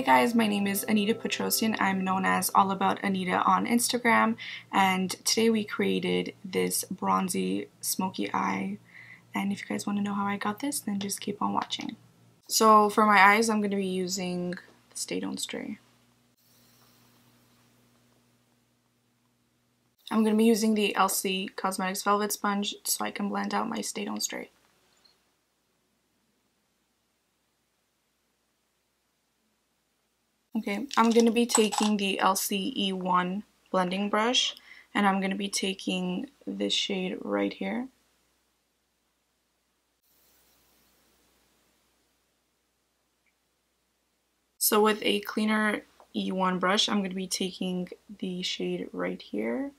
guys, my name is Anita Petrosyan. I'm known as All About Anita on Instagram, and today we created this bronzy smoky eye. And if you guys want to know how I got this, then just keep on watching. So for my eyes, I'm going to be using the Stay Don't Stray. I'm going to be using the Elcie Cosmetics Velvet Sponge so I can blend out my Stay Don't Stray. Okay, I'm going to be taking the Elcie E1 blending brush, and I'm going to be taking this shade right here. So with a cleaner E1 brush, I'm going to be taking the shade right here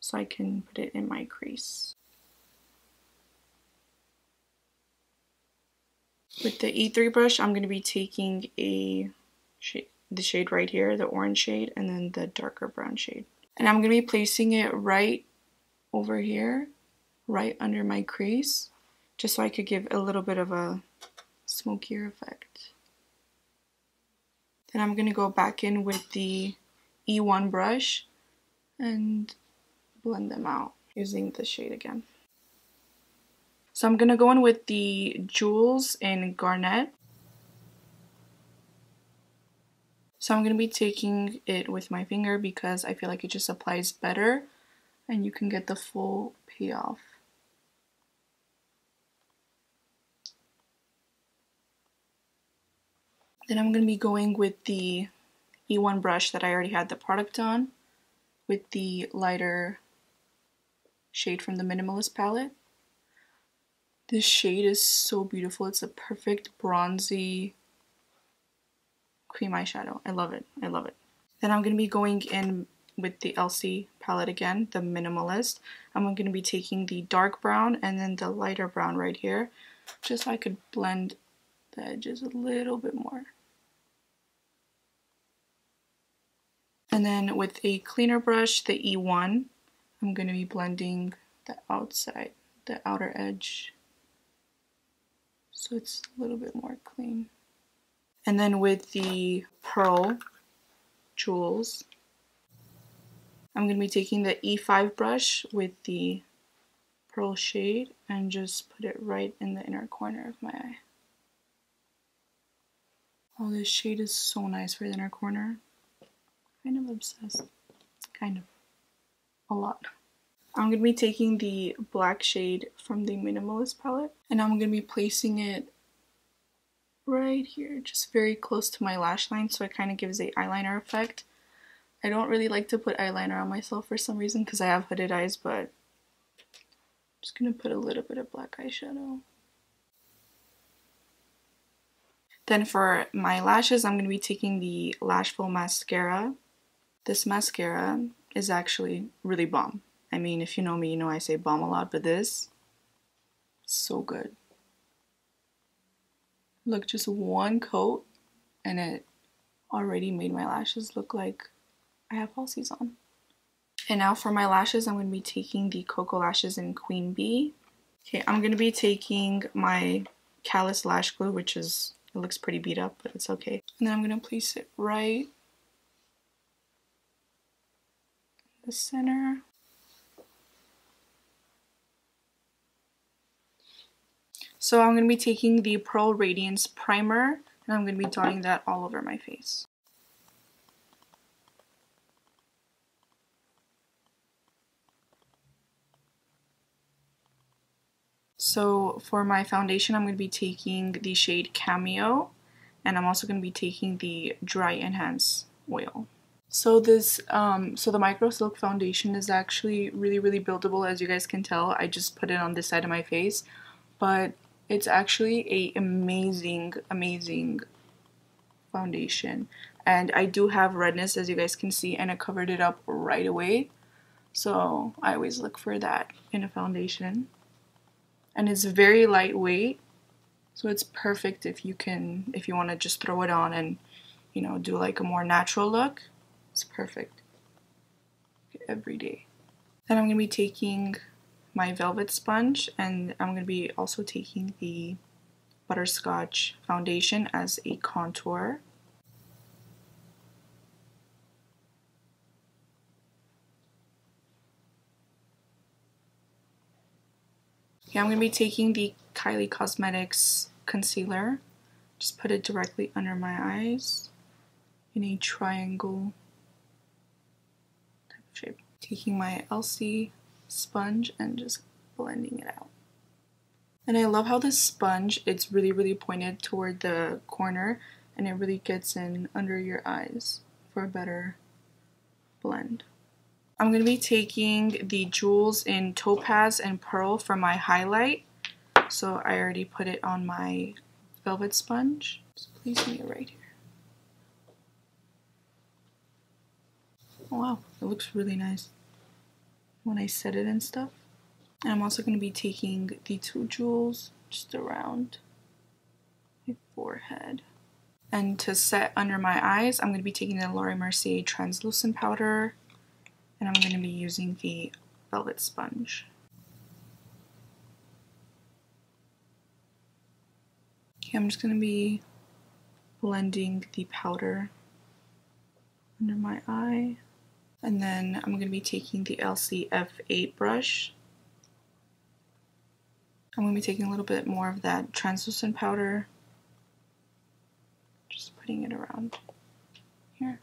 so I can put it in my crease. With the E3 brush, I'm going to be taking the shade right here, the orange shade, and then the darker brown shade. And I'm going to be placing it right over here, right under my crease, just so I could give a little bit of a smokier effect. Then I'm going to go back in with the E1 brush and blend them out using the shade again. So I'm going to go in with the Jewels in Garnet. So I'm going to be taking it with my finger because I feel like it just applies better and you can get the full payoff. Then I'm going to be going with the E1 brush that I already had the product on with the lighter shade from the Minimalist palette. This shade is so beautiful. It's a perfect bronzy cream eyeshadow. I love it. I love it. Then I'm going to be going in with the Elcie palette again, the Minimalist. I'm going to be taking the dark brown and then the lighter brown right here, just so I could blend the edges a little bit more. And then with a cleaner brush, the E1, I'm going to be blending the outside, the outer edge, so it's a little bit more clean. And then with the Pearl Jewels, I'm going to be taking the E5 brush with the pearl shade and just put it right in the inner corner of my eye. Oh, this shade is so nice for the inner corner. Kind of obsessed. Kind of. A lot. I'm going to be taking the black shade from the Minimalist palette and I'm going to be placing it right here, just very close to my lash line, so it kind of gives a eyeliner effect. I don't really like to put eyeliner on myself for some reason because I have hooded eyes, but I'm just going to put a little bit of black eyeshadow. Then for my lashes, I'm going to be taking the Lashful mascara. This mascara is actually really bomb. I mean, if you know me, you know I say bomb a lot, but this, so good. Look, just one coat and it already made my lashes look like I have falsies on. And now for my lashes, I'm going to be taking the Cocoa Lashes in Queen Bee. Okay, I'm going to be taking my Callus Lash Glue, which is, it looks pretty beat up, but it's okay. And then I'm going to place it right in the center. So I'm going to be taking the Pearl Radiance Primer, and I'm going to be dotting that all over my face. So for my foundation, I'm going to be taking the shade Cameo, and I'm also going to be taking the Dry Enhance oil. So this, the Micro Silk foundation is actually really buildable, as you guys can tell. I just put it on this side of my face, but it's actually an amazing foundation. And I do have redness, as you guys can see, and it covered it up right away. So I always look for that in a foundation. And it's very lightweight, so it's perfect if you want to just throw it on and, you know, do like a more natural look. It's perfect every day. Then I'm going to be taking my Velvet Sponge, and I'm going to be also taking the Butterscotch foundation as a contour. Okay, I'm going to be taking the Elcie Cosmetics concealer. Just put it directly under my eyes in a triangle type of shape. Taking my Elcie sponge and just blending it out. And I love how this sponge, it's really pointed toward the corner and it really gets in under your eyes for a better blend. I'm going to be taking the jewels in Topaz and Pearl for my highlight. So I already put it on my velvet sponge. Just placing it right here. Oh wow, it looks really nice when I set it and stuff. And I'm also going to be taking the two jewels just around my forehead. And to set under my eyes, I'm going to be taking the Laura Mercier translucent powder. And I'm going to be using the velvet sponge. Okay, I'm just going to be blending the powder under my eye. And then I'm going to be taking the Elcie F8 brush. I'm going to be taking a little bit more of that translucent powder. Just putting it around here.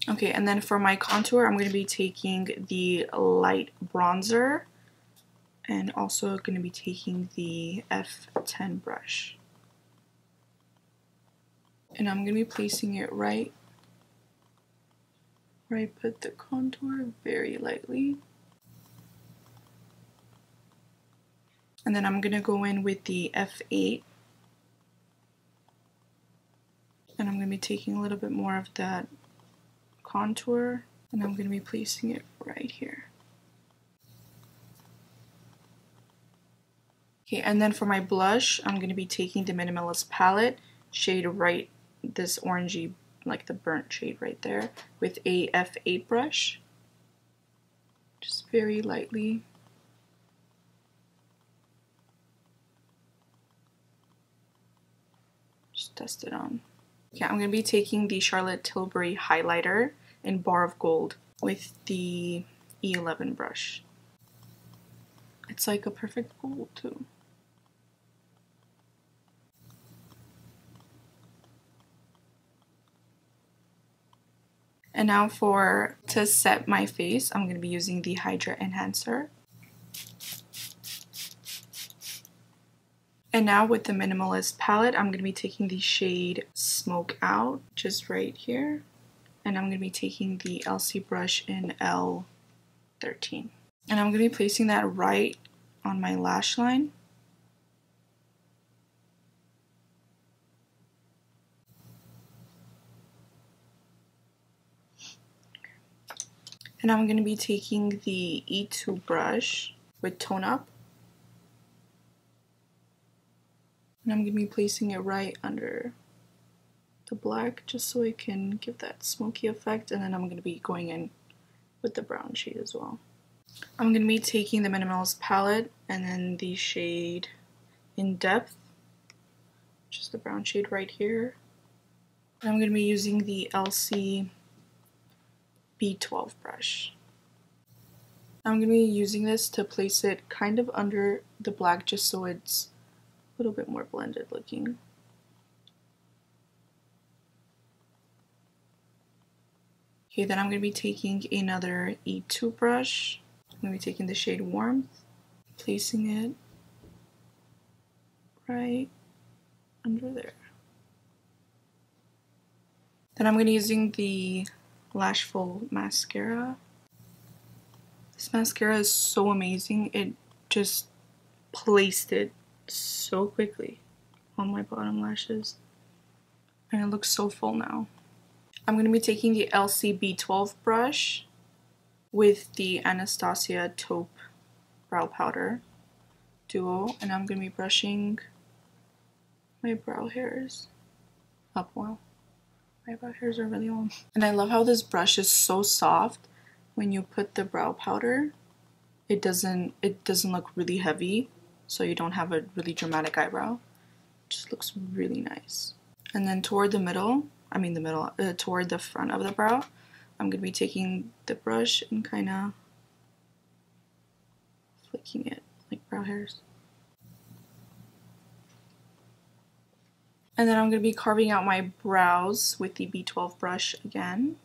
Okay, and then for my contour, I'm going to be taking the light bronzer and also going to be taking the F10 brush. And I'm going to be placing it right where I put the contour very lightly. And then I'm going to go in with the F8. And I'm going to be taking a little bit more of that contour. And I'm going to be placing it right here. Okay, and then for my blush, I'm going to be taking the Minimalist palette, shade right, this orangey, like the burnt shade right there, with a F8 brush. Just very lightly. Just dust it on. Okay, I'm going to be taking the Charlotte Tilbury highlighter in Bar of Gold with the E11 brush. It's like a perfect gold too. And now to set my face, I'm going to be using the Hydra Enhancer. And now with the Minimalist palette, I'm going to be taking the shade Smoke Out, just right here. And I'm going to be taking the Elcie brush in L13. And I'm going to be placing that right on my lash line. And I'm going to be taking the E2 brush with Tone Up. And I'm going to be placing it right under the black just so it can give that smoky effect. And then I'm going to be going in with the brown shade as well. I'm going to be taking the Minimalist palette and then the shade In Depth, which is the brown shade right here. And I'm going to be using the Elcie B12 brush. I'm going to be using this to place it kind of under the black just so it's a little bit more blended looking. Okay, then I'm going to be taking another E2 brush. I'm going to be taking the shade Warmth, placing it right under there. Then I'm going to be using the Lashful mascara. This mascara is so amazing. It just placed it so quickly on my bottom lashes. And it looks so full now. I'm going to be taking the Elcie B12 brush with the Anastasia Taupe Brow Powder Duo. And I'm going to be brushing my brow hairs up well. My brow hairs are really long. And I love how this brush is so soft. When you put the brow powder, it doesn't look really heavy, so you don't have a really dramatic eyebrow. It just looks really nice. And then toward the middle, toward the front of the brow, I'm going to be taking the brush and kind of flicking it like brow hairs. And then I'm going to be carving out my brows with the B12 brush again.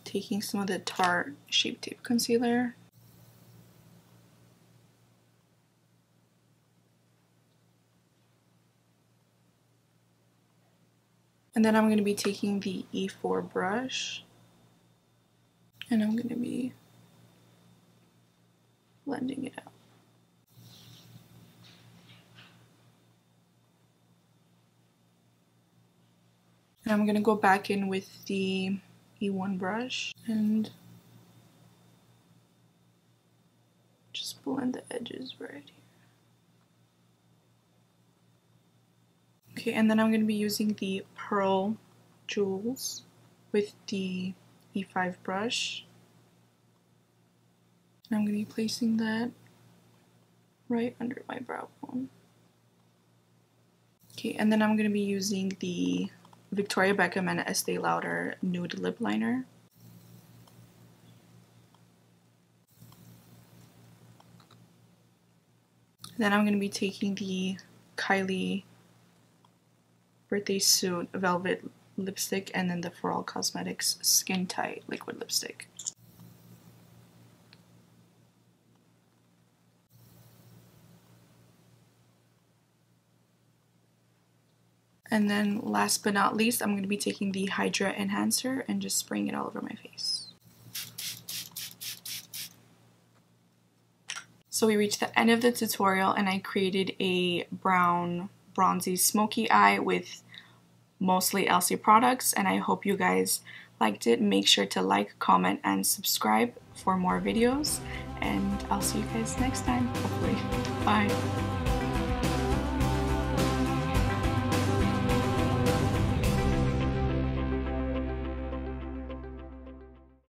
Taking some of the Tarte Shape Tape Concealer. And then I'm going to be taking the E4 brush. And I'm going to be blending it out. And I'm going to go back in with the E1 brush and just blend the edges right here. Okay, and then I'm going to be using the Pearl Jewels with the E5 brush. And I'm going to be placing that right under my brow bone. Okay, and then I'm going to be using the Victoria Beckham and Estee Lauder Nude Lip Liner. Then I'm going to be taking the Kylie Birthday Suit Velvet Lipstick and then the For All Cosmetics Skin Tight Liquid Lipstick. And then last but not least, I'm going to be taking the Hydra Enhancer and just spraying it all over my face. So we reached the end of the tutorial and I created a brown bronzy smoky eye with mostly Elcie products, and I hope you guys liked it. Make sure to like, comment, and subscribe for more videos, and I'll see you guys next time, hopefully. Bye!